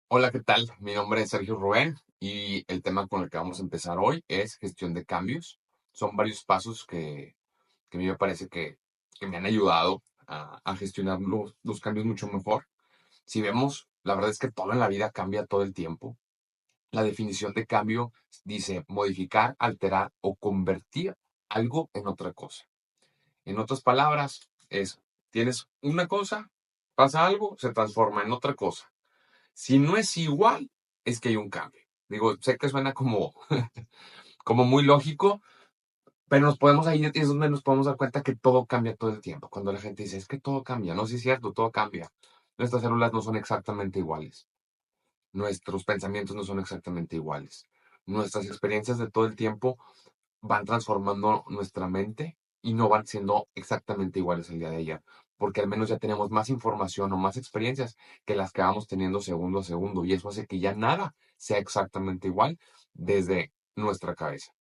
Hola, ¿qué tal? Mi nombre es Sergio Rubén y el tema con el que vamos a empezar hoy es gestión de cambios. Son varios pasos que a mí me parece que me han ayudado a gestionar los cambios mucho mejor. Si vemos, la verdad es que todo en la vida cambia todo el tiempo. La definición de cambio dice modificar, alterar o convertir algo en otra cosa. En otras palabras, tienes una cosa, pasa algo, se transforma en otra cosa. Si no es igual, es que hay un cambio. Digo, sé que suena como muy lógico, pero nos podemos ahí, es donde nos podemos dar cuenta que todo cambia todo el tiempo. Cuando la gente dice, es que todo cambia, no, sí es cierto, todo cambia. Nuestras células no son exactamente iguales. Nuestros pensamientos no son exactamente iguales. Nuestras experiencias de todo el tiempo van transformando nuestra mente y no van siendo exactamente iguales el día de ayer, porque al menos ya tenemos más información o más experiencias que las que vamos teniendo segundo a segundo, y eso hace que ya nada sea exactamente igual desde nuestra cabeza.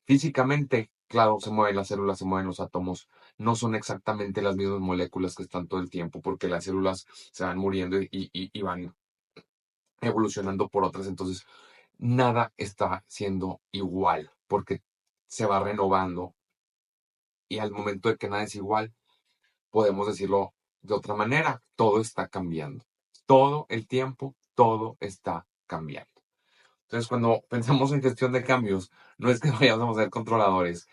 Físicamente, claro, se mueven las células, se mueven los átomos, no son exactamente las mismas moléculas que están todo el tiempo, porque las células se van muriendo y van evolucionando por otras, entonces nada está siendo igual, porque se va renovando y al momento de que nada es igual, podemos decirlo de otra manera, todo está cambiando. Todo el tiempo, todo está cambiando. Entonces, cuando pensamos en gestión de cambios, no es que vayamos a ser controladores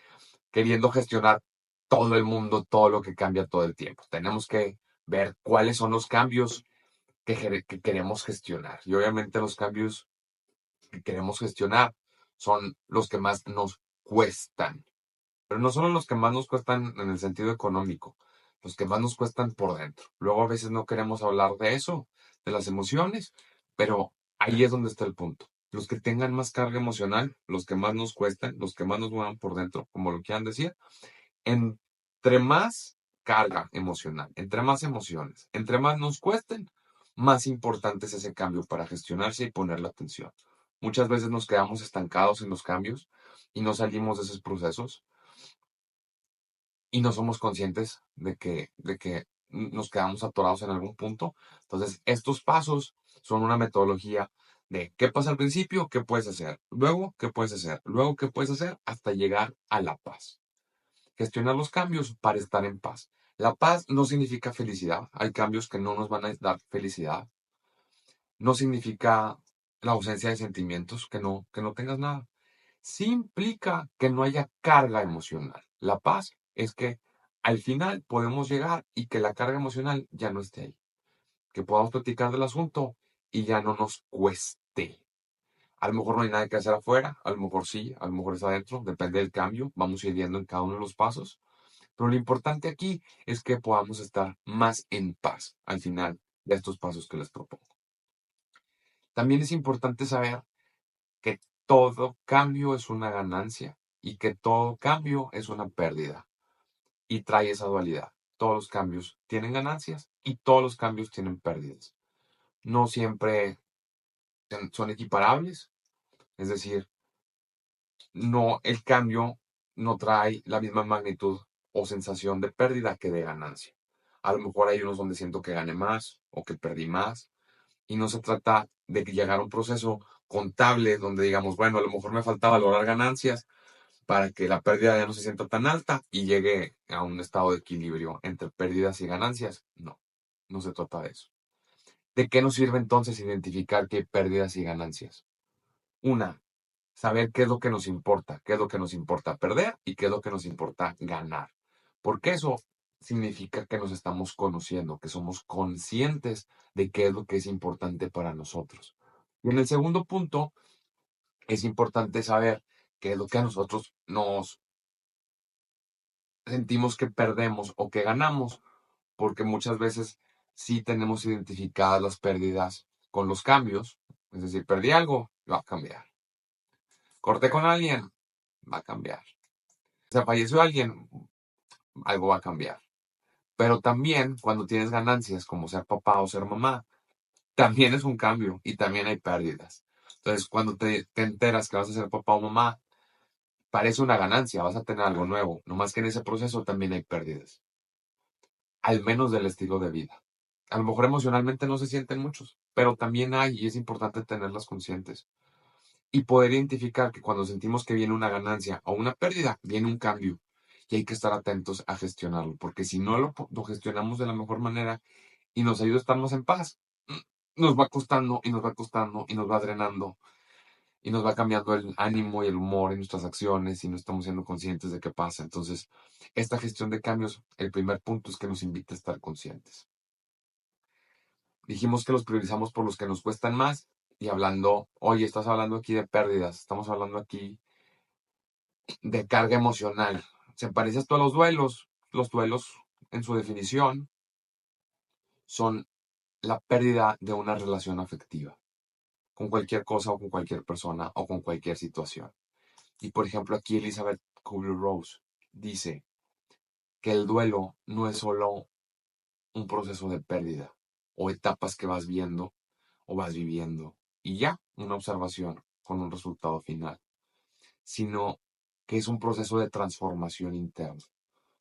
queriendo gestionar todo el mundo, todo lo que cambia todo el tiempo. Tenemos que ver cuáles son los cambios que queremos gestionar. Y obviamente los cambios que queremos gestionar son los que más nos cuestan. Pero no solo los que más nos cuestan en el sentido económico, los que más nos cuestan por dentro. Luego a veces no queremos hablar de eso, de las emociones, pero ahí es donde está el punto. Los que tengan más carga emocional, los que más nos cuestan, los que más nos muevan por dentro, como lo quieran decir, entre más carga emocional, entre más emociones, entre más nos cuesten, más importante es ese cambio para gestionarse y poner la atención. Muchas veces nos quedamos estancados en los cambios y no salimos de esos procesos y no somos conscientes de que nos quedamos atorados en algún punto. Entonces, estos pasos son una metodología de qué pasa al principio, qué puedes hacer, luego qué puedes hacer, luego qué puedes hacer hasta llegar a la paz. Gestionar los cambios para estar en paz. La paz no significa felicidad. Hay cambios que no nos van a dar felicidad. No significa la ausencia de sentimientos, que no tengas nada. Sí implica que no haya carga emocional. La paz es que al final podemos llegar y que la carga emocional ya no esté ahí. Que podamos platicar del asunto y ya no nos cueste. A lo mejor no hay nada que hacer afuera, a lo mejor sí, a lo mejor es adentro, depende del cambio. Vamos a ir viendo en cada uno de los pasos. Pero lo importante aquí es que podamos estar más en paz al final de estos pasos que les propongo. También es importante saber que todo cambio es una ganancia y que todo cambio es una pérdida. Y trae esa dualidad. Todos los cambios tienen ganancias y todos los cambios tienen pérdidas. No siempre son equiparables, es decir, no, el cambio no trae la misma magnitud o sensación de pérdida que de ganancia. A lo mejor hay unos donde siento que gané más o que perdí más. Y no se trata de que llegar a un proceso contable donde digamos, bueno, a lo mejor me falta valorar ganancias para que la pérdida ya no se sienta tan alta y llegue a un estado de equilibrio entre pérdidas y ganancias. No, no se trata de eso. ¿De qué nos sirve entonces identificar que hay pérdidas y ganancias? Una, saber qué es lo que nos importa, qué es lo que nos importa perder y qué es lo que nos importa ganar. Porque eso significa que nos estamos conociendo, que somos conscientes de qué es lo que es importante para nosotros. Y en el segundo punto, es importante saber qué es lo que a nosotros nos sentimos que perdemos o que ganamos, porque muchas veces sí tenemos identificadas las pérdidas con los cambios. Es decir, perdí algo, va a cambiar. Corté con alguien, va a cambiar. Se falleció alguien, algo va a cambiar. Pero también cuando tienes ganancias como ser papá o ser mamá, también es un cambio y también hay pérdidas. Entonces, cuando te enteras que vas a ser papá o mamá, parece una ganancia, vas a tener algo nuevo. No más que en ese proceso también hay pérdidas, al menos del estilo de vida. A lo mejor emocionalmente no se sienten muchos, pero también hay, y es importante tenerlas conscientes, y poder identificar que cuando sentimos que viene una ganancia o una pérdida, viene un cambio, y hay que estar atentos a gestionarlo, porque si no lo gestionamos de la mejor manera y nos ayuda a estar más en paz, nos va costando y nos va costando y nos va drenando y nos va cambiando el ánimo y el humor en nuestras acciones y no estamos siendo conscientes de qué pasa. Entonces, esta gestión de cambios, el primer punto es que nos invita a estar conscientes. Dijimos que los priorizamos por los que nos cuestan más y hablando, oye, estás hablando aquí de pérdidas, estamos hablando aquí de carga emocional. Se parece esto a los duelos. Los duelos, en su definición, son la pérdida de una relación afectiva con cualquier cosa o con cualquier persona o con cualquier situación. Y por ejemplo, aquí Elizabeth Kubler-Ross dice que el duelo no es solo un proceso de pérdida o etapas que vas viendo o vas viviendo y ya una observación con un resultado final, sino que es un proceso de transformación interna.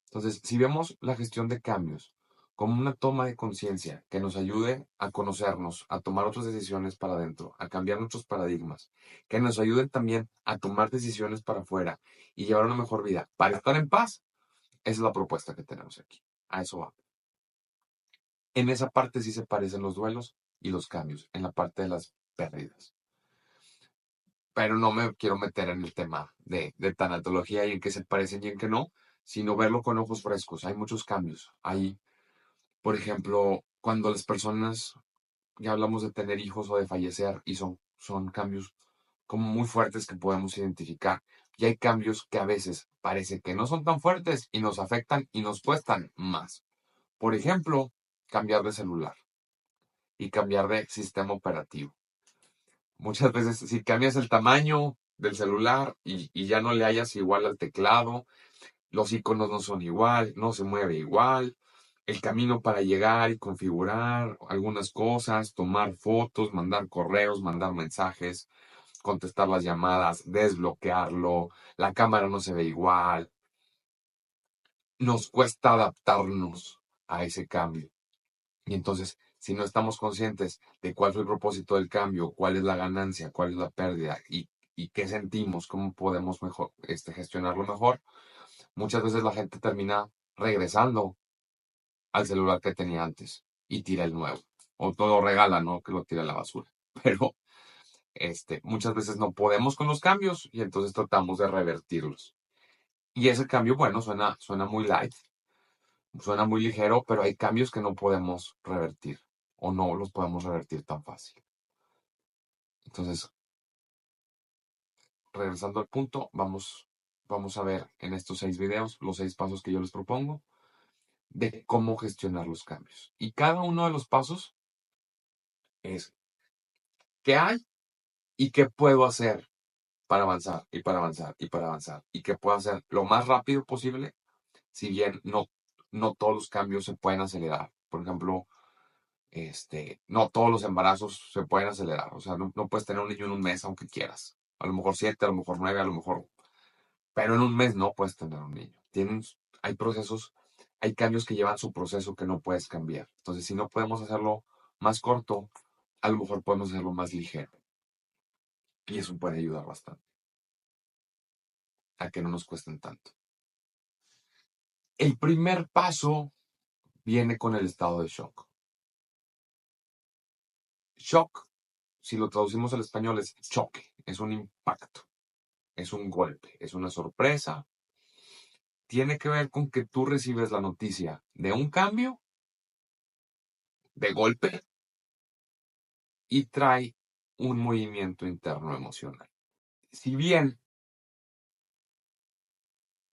Entonces, si vemos la gestión de cambios como una toma de conciencia que nos ayude a conocernos, a tomar otras decisiones para adentro, a cambiar nuestros paradigmas, que nos ayuden también a tomar decisiones para afuera y llevar una mejor vida, para estar en paz, esa es la propuesta que tenemos aquí. A eso va. En esa parte sí se parecen los duelos y los cambios, en la parte de las pérdidas. Pero no me quiero meter en el tema de tanatología y en qué se parecen y en qué no, sino verlo con ojos frescos. Hay muchos cambios. Hay, por ejemplo, cuando las personas, ya hablamos de tener hijos o de fallecer, y son cambios como muy fuertes que podemos identificar. Y hay cambios que a veces parece que no son tan fuertes y nos afectan y nos cuestan más. Por ejemplo, cambiar de celular y cambiar de sistema operativo. Muchas veces, si cambias el tamaño del celular y ya no le hayas igual al teclado, los iconos no son igual, no se mueve igual, el camino para llegar y configurar algunas cosas, tomar fotos, mandar correos, mandar mensajes, contestar las llamadas, desbloquearlo, la cámara no se ve igual. Nos cuesta adaptarnos a ese cambio. Y entonces, si no estamos conscientes de cuál fue el propósito del cambio, cuál es la ganancia, cuál es la pérdida y qué sentimos, cómo podemos mejor, gestionarlo mejor, muchas veces la gente termina regresando al celular que tenía antes y tira el nuevo. O todo regala, ¿no? Que lo tira a la basura. Pero muchas veces no podemos con los cambios y entonces tratamos de revertirlos. Y ese cambio, bueno, suena muy light, suena muy ligero, pero hay cambios que no podemos revertir o no los podemos revertir tan fácil. Entonces, regresando al punto, vamos a ver en estos 6 videos los 6 pasos que yo les propongo de cómo gestionar los cambios. Y cada uno de los pasos es qué hay y qué puedo hacer para avanzar y para avanzar y para avanzar y qué puedo hacer lo más rápido posible, si bien no todos los cambios se pueden acelerar. Por ejemplo, no todos los embarazos se pueden acelerar. O sea, no puedes tener un niño en un mes aunque quieras. A lo mejor 7, a lo mejor 9, a lo mejor. Pero en un mes no puedes tener un niño. Hay procesos, hay cambios que llevan su proceso que no puedes cambiar. Entonces, si no podemos hacerlo más corto, a lo mejor podemos hacerlo más ligero. Y eso puede ayudar bastante a que no nos cuesten tanto. El primer paso viene con el estado de shock. Shock, si lo traducimos al español, es choque, es un impacto, es un golpe, es una sorpresa. Tiene que ver con que tú recibes la noticia de un cambio de golpe y trae un movimiento interno emocional. Si bien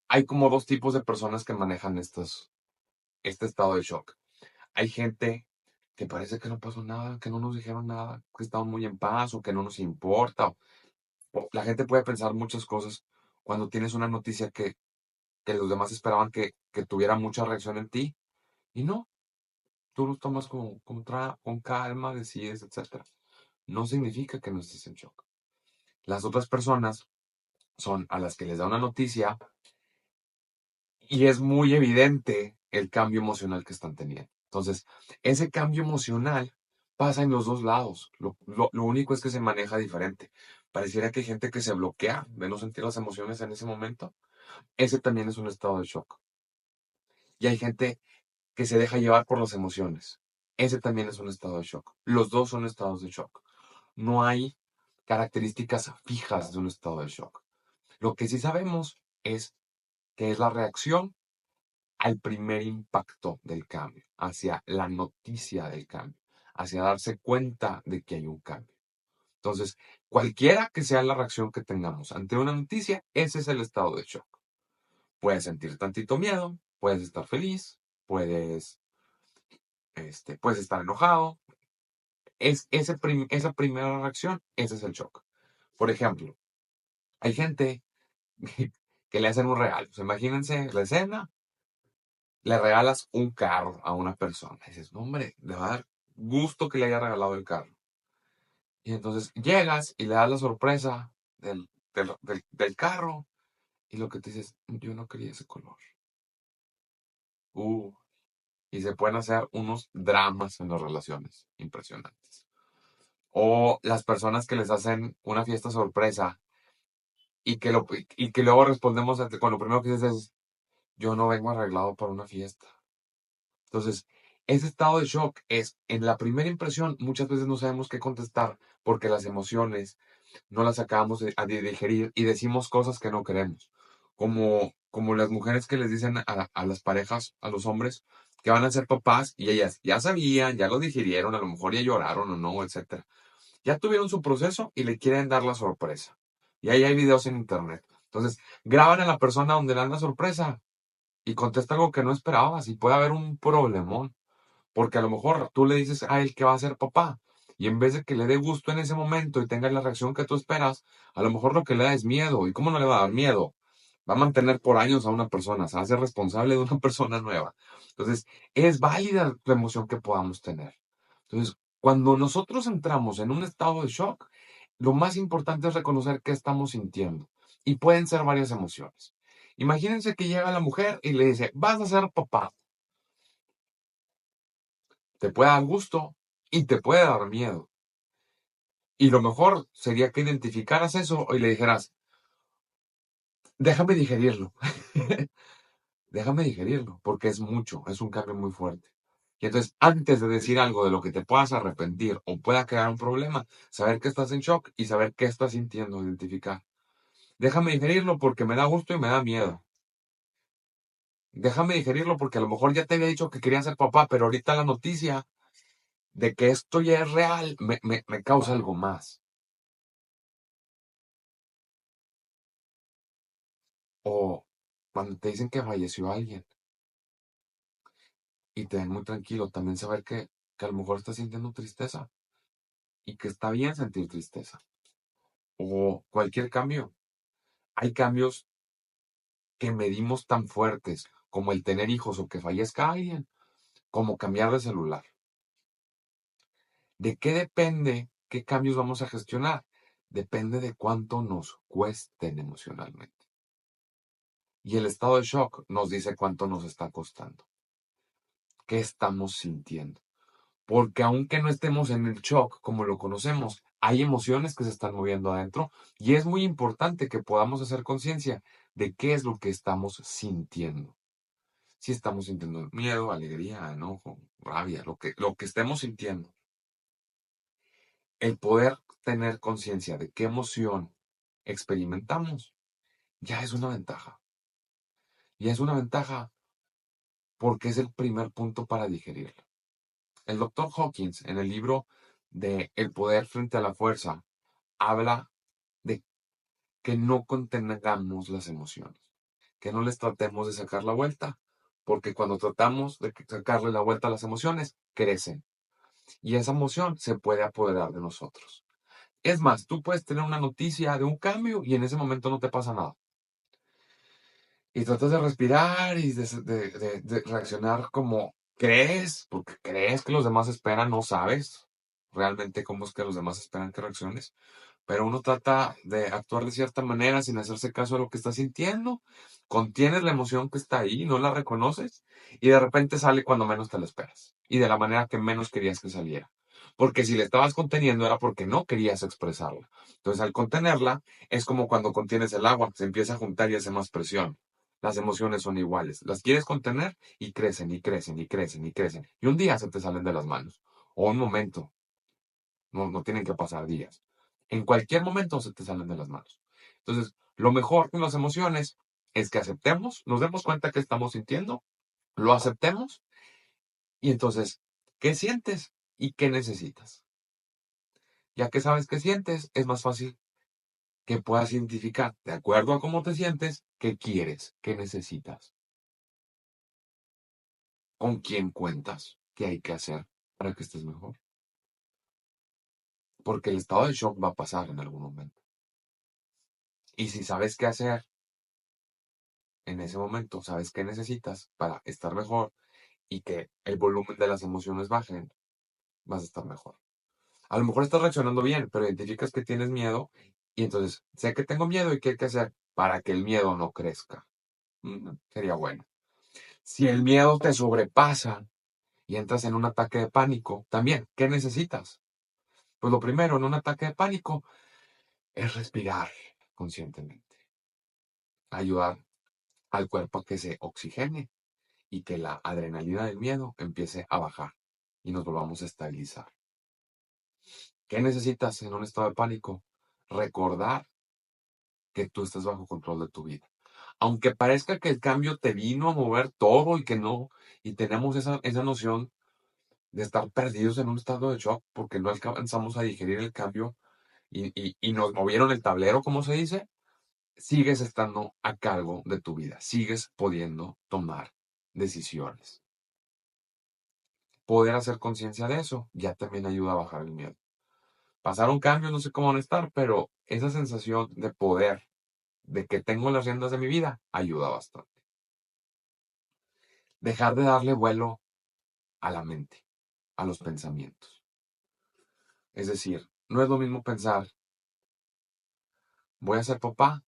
hay como dos tipos de personas que manejan este estado de shock. Hay gente que parece que no pasó nada, que no nos dijeron nada, que estamos muy en paz o que no nos importa. La gente puede pensar muchas cosas cuando tienes una noticia que los demás esperaban que tuviera mucha reacción en ti y no, tú lo tomas con calma, decides, etc. No significa que no estés en shock. Las otras personas son a las que les da una noticia y es muy evidente el cambio emocional que están teniendo. Entonces, ese cambio emocional pasa en los dos lados. Lo único es que se maneja diferente. Pareciera que hay gente que se bloquea de no sentir las emociones en ese momento. Ese también es un estado de shock. Y hay gente que se deja llevar por las emociones. Ese también es un estado de shock. Los dos son estados de shock. No hay características fijas de un estado de shock. Lo que sí sabemos es que es la reacción al primer impacto del cambio, hacia la noticia del cambio, hacia darse cuenta de que hay un cambio. Entonces, cualquiera que sea la reacción que tengamos ante una noticia, ese es el estado de shock. Puedes sentir tantito miedo, puedes estar feliz, puedes estar enojado. Esa primera reacción, ese es el shock. Por ejemplo, hay gente que le hacen un regalo. Pues imagínense la escena, le regalas un carro a una persona. Y dices, no, hombre, le va a dar gusto que le haya regalado el carro. Y entonces llegas y le das la sorpresa del carro. Y lo que te dices, yo no quería ese color. Uh, y se pueden hacer unos dramas en las relaciones impresionantes. O las personas que les hacen una fiesta sorpresa y que luego respondemos con lo primero que dices es, yo no vengo arreglado para una fiesta. Entonces, ese estado de shock es, en la primera impresión, muchas veces no sabemos qué contestar porque las emociones no las acabamos de digerir y decimos cosas que no queremos. Como las mujeres que les dicen a las parejas, a los hombres, que van a ser papás y ellas ya sabían, ya lo digirieron, a lo mejor ya lloraron o no, etcétera. Ya tuvieron su proceso y le quieren dar la sorpresa. Y ahí hay videos en internet. Entonces, graban a la persona donde le dan la sorpresa y contesta algo que no esperabas y puede haber un problemón. Porque a lo mejor tú le dices a él que va a ser papá y en vez de que le dé gusto en ese momento y tenga la reacción que tú esperas, a lo mejor lo que le da es miedo. ¿Y cómo no le va a dar miedo? Va a mantener por años a una persona, se va a hacer responsable de una persona nueva. Entonces, es válida la emoción que podamos tener. Entonces, cuando nosotros entramos en un estado de shock, lo más importante es reconocer qué estamos sintiendo. Y pueden ser varias emociones. Imagínense que llega la mujer y le dice, vas a ser papá. Te puede dar gusto y te puede dar miedo. Y lo mejor sería que identificaras eso y le dijeras, déjame digerirlo. Déjame digerirlo, porque es mucho, es un cambio muy fuerte. Y entonces, antes de decir algo de lo que te puedas arrepentir o pueda crear un problema, saber que estás en shock y saber qué estás sintiendo, identificar. Déjame digerirlo porque me da gusto y me da miedo. Déjame digerirlo porque a lo mejor ya te había dicho que quería ser papá, pero ahorita la noticia de que esto ya es real me causa algo más. O cuando te dicen que falleció alguien y te ven muy tranquilo, también saber que a lo mejor estás sintiendo tristeza y que está bien sentir tristeza. O cualquier cambio. Hay cambios que medimos tan fuertes como el tener hijos o que fallezca alguien, como cambiar de celular. ¿De qué depende qué cambios vamos a gestionar? Depende de cuánto nos cuesten emocionalmente. Y el estado de shock nos dice cuánto nos está costando. ¿Qué estamos sintiendo? Porque aunque no estemos en el shock como lo conocemos, hay emociones que se están moviendo adentro y es muy importante que podamos hacer conciencia de qué es lo que estamos sintiendo. Si estamos sintiendo miedo, alegría, enojo, rabia, lo que estemos sintiendo. El poder tener conciencia de qué emoción experimentamos ya es una ventaja. Y es una ventaja porque es el primer punto para digerirla. El doctor Hawkins, en el libro de El poder frente a la fuerza, habla de que no contengamos las emociones, que no les tratemos de sacar la vuelta, porque cuando tratamos de sacarle la vuelta a las emociones, crecen y esa emoción se puede apoderar de nosotros. Es más, tú puedes tener una noticia de un cambio y en ese momento no te pasa nada. Y tratas de respirar y de reaccionar como crees, porque crees que los demás esperan, no sabes realmente cómo es que los demás esperan que reacciones, pero uno trata de actuar de cierta manera sin hacerse caso a lo que está sintiendo, contienes la emoción que está ahí, no la reconoces y de repente sale cuando menos te la esperas y de la manera que menos querías que saliera. Porque si le estabas conteniendo era porque no querías expresarla. Entonces, al contenerla, es como cuando contienes el agua, se empieza a juntar y hace más presión. Las emociones son iguales. Las quieres contener y crecen y crecen y crecen y crecen. Y un día se te salen de las manos. O un momento. No tienen que pasar días. En cualquier momento se te salen de las manos. Entonces, lo mejor con las emociones es que aceptemos, nos demos cuenta que estamos sintiendo, lo aceptemos y entonces, ¿qué sientes y qué necesitas? Ya que sabes qué sientes, es más fácil que puedas identificar, de acuerdo a cómo te sientes, qué quieres, qué necesitas, con quién cuentas, qué hay que hacer para que estés mejor. Porque el estado de shock va a pasar en algún momento. Y si sabes qué hacer en ese momento, sabes qué necesitas para estar mejor y que el volumen de las emociones bajen, vas a estar mejor. A lo mejor estás reaccionando bien, pero identificas que tienes miedo y entonces sé que tengo miedo y qué hay que hacer para que el miedo no crezca. Sería bueno. Si el miedo te sobrepasa y entras en un ataque de pánico, también, ¿qué necesitas? Pues lo primero en un ataque de pánico es respirar conscientemente, ayudar al cuerpo a que se oxigene y que la adrenalina del miedo empiece a bajar y nos volvamos a estabilizar. ¿Qué necesitas en un estado de pánico? Recordar que tú estás bajo control de tu vida. Aunque parezca que el cambio te vino a mover todo y que no, y tenemos esa noción de estar perdidos en un estado de shock porque no alcanzamos a digerir el cambio y nos movieron el tablero, como se dice, sigues estando a cargo de tu vida, sigues pudiendo tomar decisiones. Poder hacer conciencia de eso ya también ayuda a bajar el miedo. Pasaron cambios, no sé cómo van a estar, pero esa sensación de poder, de que tengo las riendas de mi vida, ayuda bastante. Dejar de darle vuelo a la mente, a los pensamientos. Es decir, no es lo mismo pensar, voy a ser papá,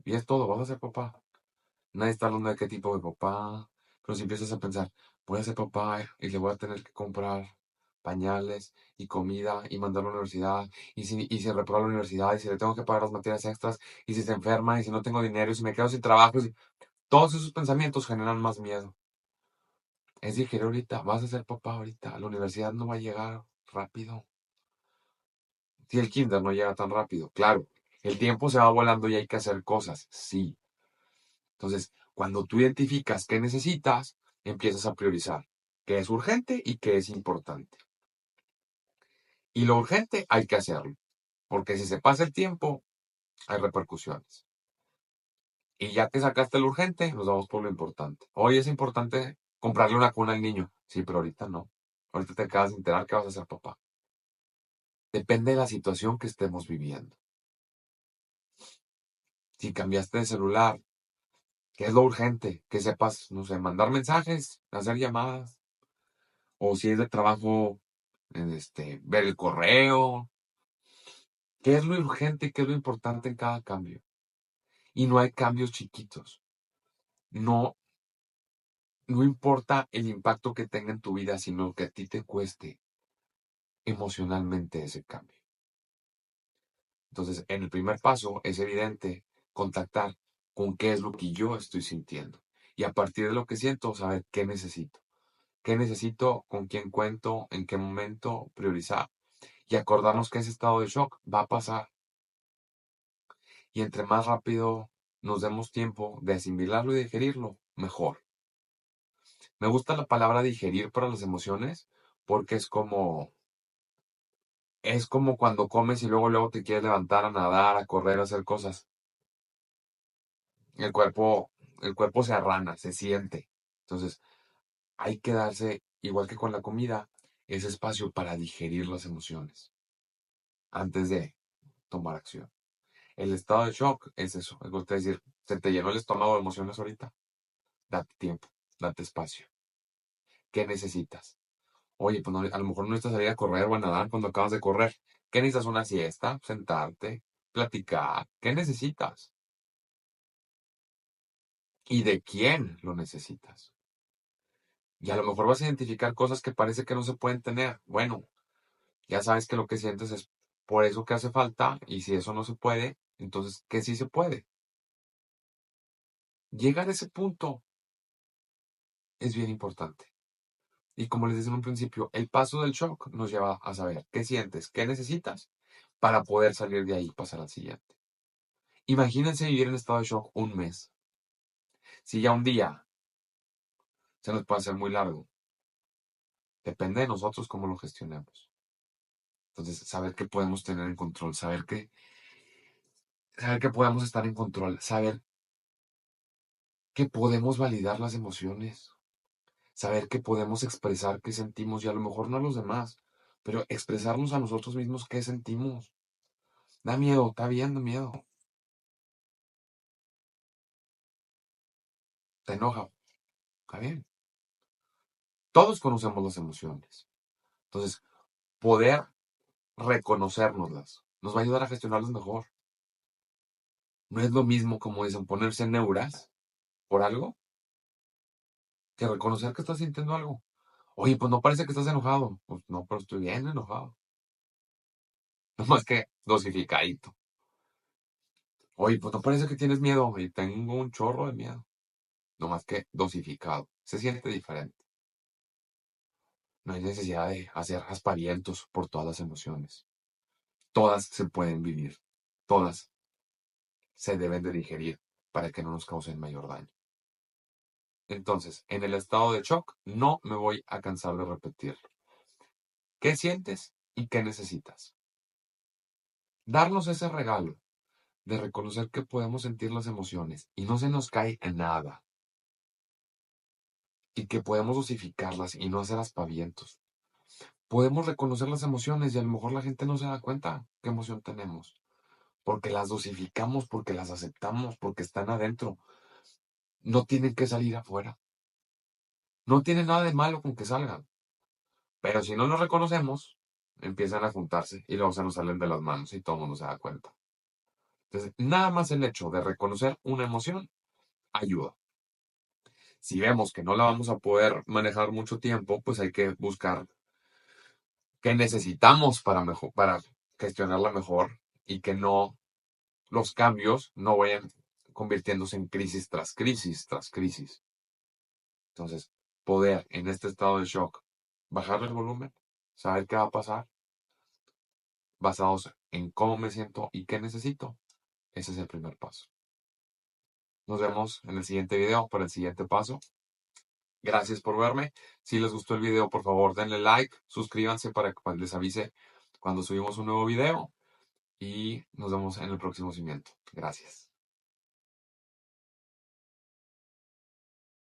y es todo, vas a ser papá. Nadie está hablando de qué tipo de papá, pero si empiezas a pensar, voy a ser papá y le voy a tener que comprar pañales y comida y mandarlo a la universidad, y si reprueba la universidad, y si le tengo que pagar las materias extras, y si se enferma, y si no tengo dinero, y si me quedo sin trabajo, todos esos pensamientos generan más miedo. Es decir, ahorita, vas a ser papá ahorita, la universidad no va a llegar rápido. Si el kinder no llega tan rápido, claro, el tiempo se va volando y hay que hacer cosas, sí. Entonces, cuando tú identificas qué necesitas, empiezas a priorizar qué es urgente y qué es importante. Y lo urgente hay que hacerlo, porque si se pasa el tiempo, hay repercusiones. Y ya que sacaste lo urgente, nos vamos por lo importante. Hoy es importante comprarle una cuna al niño. Sí, pero ahorita no. Ahorita te acabas de enterar que vas a ser papá. Depende de la situación que estemos viviendo. Si cambiaste de celular, ¿qué es lo urgente? Que sepas, no sé, mandar mensajes, hacer llamadas. O si es de trabajo, ver el correo. ¿Qué es lo urgente y qué es lo importante en cada cambio? Y no hay cambios chiquitos. No, no importa el impacto que tenga en tu vida, sino que a ti te cueste emocionalmente ese cambio. Entonces, en el primer paso es evidente contactar con qué es lo que yo estoy sintiendo. Y a partir de lo que siento, saber qué necesito. ¿Qué necesito? ¿Con quién cuento? ¿En qué momento? Priorizar. Y acordarnos que ese estado de shock va a pasar. Y entre más rápido nos demos tiempo de asimilarlo y digerirlo, mejor. Me gusta la palabra digerir para las emociones porque es como cuando comes y luego te quieres levantar a nadar, a correr, a hacer cosas. El cuerpo, el cuerpo se arrana, se siente. Entonces, hay que darse, igual que con la comida, ese espacio para digerir las emociones antes de tomar acción. El estado de shock es eso, es decir, se te llenó el estómago de emociones ahorita. Date tiempo, date espacio. ¿Qué necesitas? Oye, pues a lo mejor no necesitas salir a correr o a nadar cuando acabas de correr. ¿Qué necesitas? Una siesta, sentarte, platicar. ¿Qué necesitas? ¿Y de quién lo necesitas? Y a lo mejor vas a identificar cosas que parece que no se pueden tener. Bueno, Ya sabes que lo que sientes es por eso que hace falta, y si eso no se puede, entonces, ¿qué sí se puede? Llegar a ese punto es bien importante. Y como les decía en un principio, el paso del shock nos lleva a saber qué sientes, qué necesitas para poder salir de ahí y pasar al siguiente. Imagínense vivir en estado de shock un mes. Si ya un día se nos puede hacer muy largo, depende de nosotros cómo lo gestionemos. Entonces, saber que podemos tener en control, saber que podemos estar en control, saber que podemos validar las emociones, saber que podemos expresar qué sentimos y a lo mejor no a los demás, pero expresarnos a nosotros mismos qué sentimos. Da miedo, está bien, da miedo. Te enoja, está bien. Todos conocemos las emociones. Entonces, poder reconocérnoslas nos va a ayudar a gestionarlas mejor. No es lo mismo, como dicen, ponerse neuras por algo que reconocer que estás sintiendo algo. Oye, pues no parece que estás enojado. Pues no, pero estoy bien enojado. No más que dosificadito. Oye, pues no parece que tienes miedo. Y tengo un chorro de miedo. No más que dosificado. Se siente diferente. No hay necesidad de hacer aspavientos por todas las emociones. Todas se pueden vivir. Todas se deben de digerir para que no nos causen mayor daño. Entonces, en el estado de shock, no me voy a cansar de repetirlo. ¿Qué sientes y qué necesitas? Darnos ese regalo de reconocer que podemos sentir las emociones y no se nos cae nada. Y que podemos dosificarlas y no hacer aspavientos. Podemos reconocer las emociones y a lo mejor la gente no se da cuenta qué emoción tenemos. Porque las dosificamos, porque las aceptamos, porque están adentro. No tienen que salir afuera. No tiene nada de malo con que salgan. Pero si no los reconocemos, empiezan a juntarse y luego se nos salen de las manos y todo el mundo se da cuenta. Entonces, nada más el hecho de reconocer una emoción ayuda. Si vemos que no la vamos a poder manejar mucho tiempo, pues hay que buscar qué necesitamos para gestionarla mejor y que no los cambios no vayan convirtiéndose en crisis tras crisis tras crisis. Entonces, poder en este estado de shock bajar el volumen, saber qué va a pasar, basados en cómo me siento y qué necesito. Ese es el primer paso. Nos vemos en el siguiente video para el siguiente paso. Gracias por verme. Si les gustó el video, por favor, denle like, suscríbanse para que les avise cuando subimos un nuevo video y nos vemos en el próximo cimiento. Gracias.